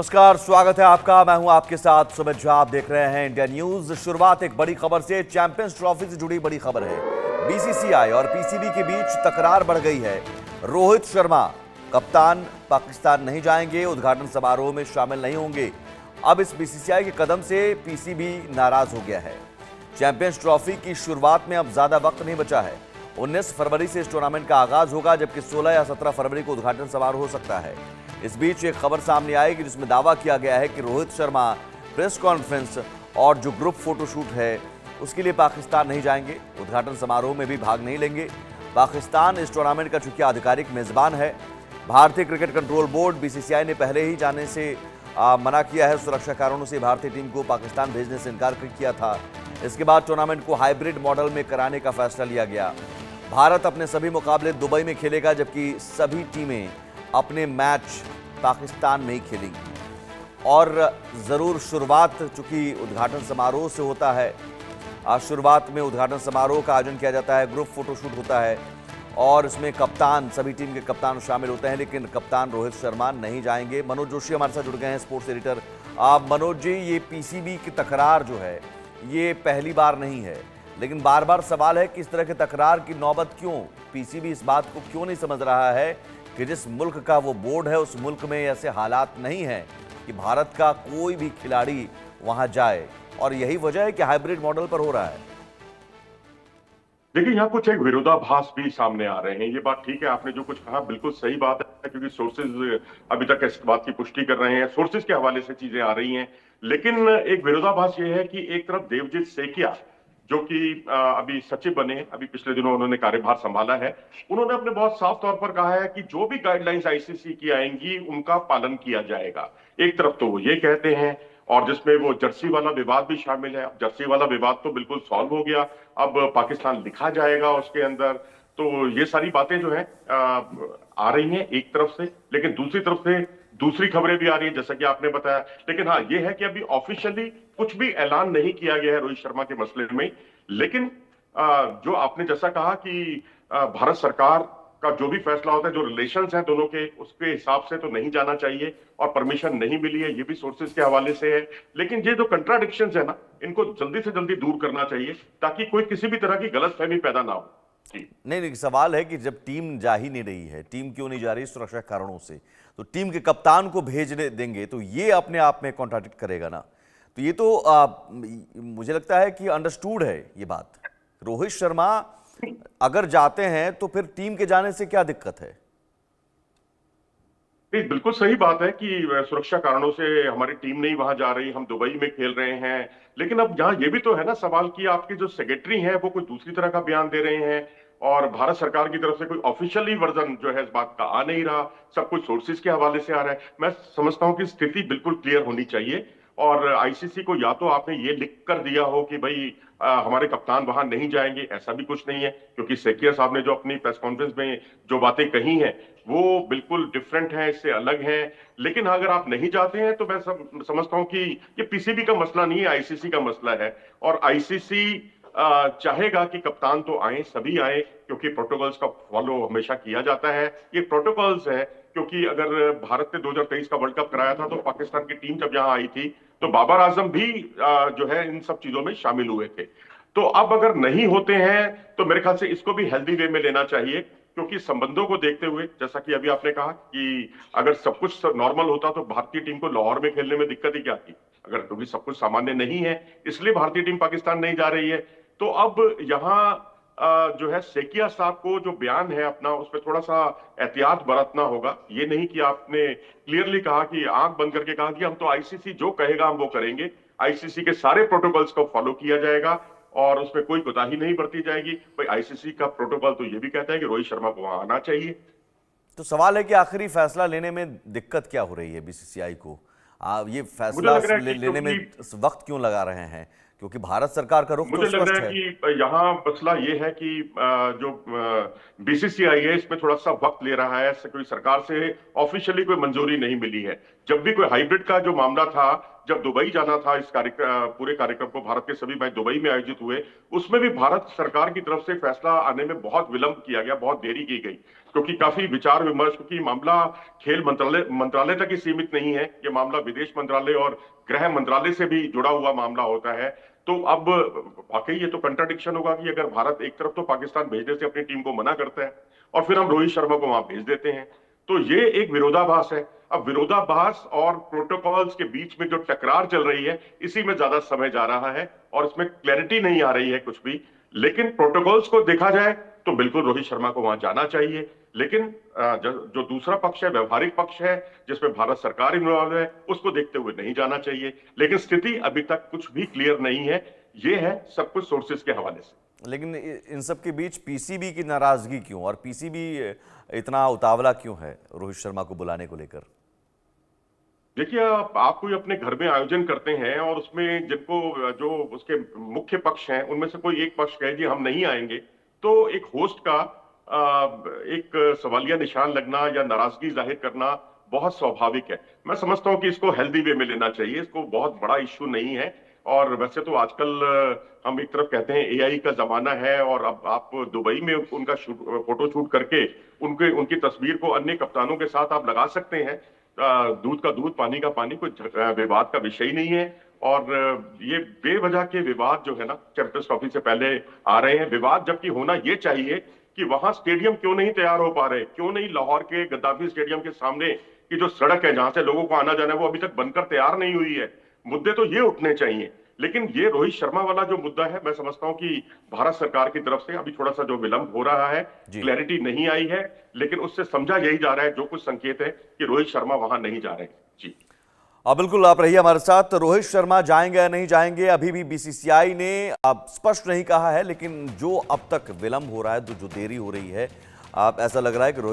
नमस्कार, स्वागत है आपका। मैं हूं आपके साथ सुमित झा। आप देख रहे हैं इंडिया न्यूज। शुरुआत एक बड़ी खबर से, चैंपियंस ट्रॉफी से जुड़ी बड़ी खबर है। बीसीसीआई और पीसीबी के बीच तकरार बढ़ गई है। रोहित शर्मा कप्तान पाकिस्तान नहीं जाएंगे, उद्घाटन समारोह में शामिल नहीं होंगे। अब इस बीसीसीआई के कदम से पीसीबी नाराज हो गया है। चैंपियंस ट्रॉफी की शुरुआत में अब ज्यादा वक्त नहीं बचा है। 19 फरवरी से इस टूर्नामेंट का आगाज होगा, जबकि 16 या 17 फरवरी को उद्घाटन समारोह हो सकता है। इस बीच एक खबर सामने आएगी जिसमें दावा किया गया है कि रोहित शर्मा प्रेस कॉन्फ्रेंस और जो ग्रुप फोटोशूट है उसके लिए पाकिस्तान नहीं जाएंगे, उद्घाटन समारोह में भी भाग नहीं लेंगे। पाकिस्तान इस टूर्नामेंट का चूंकि आधिकारिक मेजबान है। भारतीय क्रिकेट कंट्रोल बोर्ड बीसीसीआई ने पहले ही जाने से मना किया है। सुरक्षा कारणों से भारतीय टीम को पाकिस्तान भेजने से इनकार किया था। इसके बाद टूर्नामेंट को हाइब्रिड मॉडल में कराने का फैसला लिया गया। भारत अपने सभी मुकाबले दुबई में खेलेगा, जबकि सभी टीमें अपने मैच पाकिस्तान में ही खेलेंगी। और ज़रूर शुरुआत चूंकि उद्घाटन समारोह से होता है, शुरुआत में उद्घाटन समारोह का आयोजन किया जाता है, ग्रुप फोटोशूट होता है और इसमें कप्तान, सभी टीम के कप्तान शामिल होते हैं, लेकिन कप्तान रोहित शर्मा नहीं जाएंगे। मनोज जोशी हमारे साथ जुड़ गए हैं, स्पोर्ट्स एडिटर। मनोज जी, ये पीसीबी की तकरार जो है ये पहली बार नहीं है, लेकिन बार बार सवाल है कि इस तरह के तकरार की नौबत क्यों? पीसीबी इस बात को क्यों नहीं समझ रहा है कि जिस मुल्क का वो बोर्ड है उस मुल्क में ऐसे हालात नहीं हैं कि भारत का कोई भी खिलाड़ी वहां जाए, और यही वजह है कि हाइब्रिड मॉडल पर हो रहा है। देखिए, यहाँ कुछ एक विरोधाभास भी सामने आ रहे हैं। ये बात ठीक है, आपने जो कुछ कहा बिल्कुल सही बात है, क्योंकि सोर्सेज अभी तक इस बात की पुष्टि कर रहे हैं, सोर्सेज के हवाले से चीजें आ रही हैं। लेकिन एक विरोधाभास ये है कि एक तरफ देवजीत सेकिया, जो कि अभी सचिव बने, अभी पिछले दिनों उन्होंने कार्यभार संभाला है, उन्होंने अपने बहुत साफ तौर पर कहा है कि जो भी गाइडलाइंस आईसीसी की आएंगी उनका पालन किया जाएगा। एक तरफ तो वो ये कहते हैं, और जिसमें वो जर्सी वाला विवाद भी शामिल है। अब जर्सी वाला विवाद तो बिल्कुल सॉल्व हो गया, अब पाकिस्तान लिखा जाएगा उसके अंदर। तो ये सारी बातें जो है आ रही हैं एक तरफ से, लेकिन दूसरी तरफ से दूसरी खबरें भी आ रही हैं, जैसा कि आपने बताया। लेकिन हाँ, ये है कि अभी ऑफिशियली कुछ भी ऐलान नहीं किया गया है रोहित शर्मा के मसले में। लेकिन जो आपने जैसा कहा कि भारत सरकार का जो भी फैसला होता है, जो रिलेशंस हैं दोनों के, उसके हिसाब से तो नहीं जाना चाहिए, और परमिशन नहीं मिली है, ये भी सोर्सेज के हवाले से है। लेकिन ये जो कंट्राडिक्शंस है ना, इनको जल्दी से जल्दी दूर करना चाहिए, ताकि कोई किसी भी तरह की गलतफहमी पैदा ना हो। नहीं नहीं, सवाल है कि जब टीम जा ही नहीं रही है, टीम क्यों नहीं जा रही? सुरक्षा कारणों से। तो टीम के कप्तान को भेजने देंगे तो ये अपने आप में कॉन्ट्राडिक्ट करेगा ना। तो ये तो मुझे लगता है कि अंडरस्टूड है ये बात। रोहित शर्मा अगर जाते हैं तो फिर टीम के जाने से क्या दिक्कत है? नहीं, बिल्कुल सही बात है कि सुरक्षा कारणों से हमारी टीम नहीं वहां जा रही, हम दुबई में खेल रहे हैं। लेकिन अब यहाँ ये भी तो है ना सवाल कि आपके जो सेक्रेटरी हैं वो कोई दूसरी तरह का बयान दे रहे हैं, और भारत सरकार की तरफ से कोई ऑफिशियली वर्जन जो है इस बात का आ नहीं रहा। सब कुछ सोर्सेज के हवाले से आ रहा है। मैं समझता हूँ कि स्थिति बिल्कुल क्लियर होनी चाहिए, और आईसीसी को या तो आपने ये लिख कर दिया हो कि भाई हमारे कप्तान वहां नहीं जाएंगे, ऐसा भी कुछ नहीं है, क्योंकि सेकिया साहब ने जो अपनी प्रेस कॉन्फ्रेंस में जो बातें कही हैं वो बिल्कुल डिफरेंट है, इससे अलग है। लेकिन अगर आप नहीं जाते हैं तो मैं समझता हूं कि ये पीसीबी का मसला नहीं है, आईसीसी का मसला है। और आईसीसी चाहेगा कि कप्तान तो आए, सभी आए, क्योंकि प्रोटोकॉल्स का फॉलो हमेशा किया जाता है। ये प्रोटोकॉल्स है, क्योंकि अगर भारत ने 2023 का वर्ल्ड कप कराया था तो पाकिस्तान की टीम जब यहाँ आई थी तो बाबर आजम भी जो है इन सब चीजों में शामिल हुए थे। तो अब अगर नहीं होते हैं तो मेरे ख्याल से इसको भी हेल्दी वे में लेना चाहिए, क्योंकि संबंधों को देखते हुए, जैसा कि अभी आपने कहा कि अगर सब कुछ नॉर्मल होता तो भारतीय टीम को लाहौर में खेलने में दिक्कत ही क्या थी। अगर क्योंकि सब कुछ सामान्य नहीं है इसलिए भारतीय टीम पाकिस्तान नहीं जा रही है। तो अब यहाँ जो है सेकिया साहब को जो बयान है अपना, उसमें थोड़ा सा एहतियात बरतना होगा। ये नहीं कि आपने क्लियरली कहा कि आंख बंद करके कहा कि हम तो आईसीसी जो कहेगा हम वो करेंगे, आईसीसी के सारे प्रोटोकॉल्स को फॉलो किया जाएगा और उसमें कोई कोताही नहीं बरती जाएगी। भाई आईसीसी का प्रोटोकॉल तो ये भी कहता है कि रोहित शर्मा को वहां आना चाहिए। तो सवाल है कि आखिरी फैसला लेने में दिक्कत क्या हो रही है बीसीसीआई को? ये मुझे फैसला लग रहा है कि लेने में वक्त क्यों लगा रहे हैं? क्योंकि भारत सरकार का रुख तो मुझे लग स्पष्ट रहा है है। कि यहाँ मसला ये है कि जो बीसीसीआई है इसमें थोड़ा सा वक्त ले रहा है, कोई सरकार से ऑफिशियली कोई मंजूरी नहीं मिली है। जब भी कोई हाइब्रिड का जो मामला था, जब दुबई जाना था इस पूरे कार्यक्रम को, भारत के सभी मैच दुबई में आयोजित हुए, उसमें भी भारत सरकार की तरफ से फैसला आने में बहुत विलंब किया गया, बहुत देरी की गई, क्योंकि काफी विचार विमर्श, क्योंकि मामला खेल मंत्रालय तक ही सीमित नहीं है, ये मामला विदेश मंत्रालय और गृह मंत्रालय से भी जुड़ा हुआ मामला होता है। तो अब वाकई ये तो कंट्राडिक्शन होगा कि अगर भारत एक तरफ तो पाकिस्तान भेजने से अपनी टीम को मना करता है और फिर हम रोहित शर्मा को वहां भेज देते हैं, तो ये एक विरोधाभास है। अब विरोधाभास और प्रोटोकॉल्स के बीच में जो टकरार चल रही है, इसी में ज्यादा समय जा रहा है और इसमें क्लैरिटी नहीं आ रही है कुछ भी। लेकिन प्रोटोकॉल्स को देखा जाए तो बिल्कुल रोहित शर्मा को वहां जाना चाहिए, लेकिन जो दूसरा पक्ष है, व्यवहारिक पक्ष है, जिसमें भारत सरकार इन्वॉल्व है, उसको देखते हुए नहीं जाना चाहिए। लेकिन स्थिति अभी तक कुछ भी क्लियर नहीं है, ये है सब कुछ सोर्सेज के हवाले से। लेकिन इन सब के बीच पीसीबी की नाराजगी क्यों, और पीसीबी इतना उतावला क्यों है रोहित शर्मा को बुलाने को लेकर? देखिए, आप कोई अपने घर में आयोजन करते हैं और उसमें जिनको जो उसके मुख्य पक्ष हैं, उनमें से कोई एक पक्ष कहे जी हम नहीं आएंगे, तो एक होस्ट का एक सवालिया निशान लगना या नाराजगी जाहिर करना बहुत स्वाभाविक है। मैं समझता हूं कि इसको हेल्दी वे में लेना चाहिए, इसको बहुत बड़ा इश्यू नहीं है। और वैसे तो आजकल हम एक तरफ कहते हैं एआई का जमाना है, और अब आप दुबई में उनका फोटो शूट करके उनकी तस्वीर को अन्य कप्तानों के साथ आप लगा सकते हैं। दूध का दूध, पानी का पानी, कोई विवाद का विषय ही नहीं है। और ये बेवजह के विवाद जो है ना, चैंपियंस ट्रॉफी से पहले आ रहे हैं विवाद, जबकि होना ये चाहिए कि वहां स्टेडियम क्यों नहीं तैयार हो पा रहे, क्यों नहीं लाहौर के गद्दाफी स्टेडियम के सामने की जो सड़क है जहां से लोगों को आना जाना है, वो अभी तक बनकर तैयार नहीं हुई है। मुद्दे तो ये उठने चाहिए। लेकिन ये रोहित शर्मा वाला जो मुद्दा है, मैं समझता हूं कि भारत सरकार की तरफ से अभी थोड़ा सा जो विलंब हो रहा है, क्लैरिटी नहीं आई है, लेकिन उससे समझा यही जा रहा है, जो कुछ संकेत है, कि रोहित शर्मा वहां नहीं जा रहे हैं। जी बिल्कुल, आप रहिए हमारे साथ। रोहित शर्मा जाएंगे या नहीं जाएंगे, अभी भी बीसीसीआई ने अब स्पष्ट नहीं कहा है, लेकिन जो अब तक विलंब हो रहा है, जो देरी हो रही है, आप ऐसा लग रहा है कि रोहित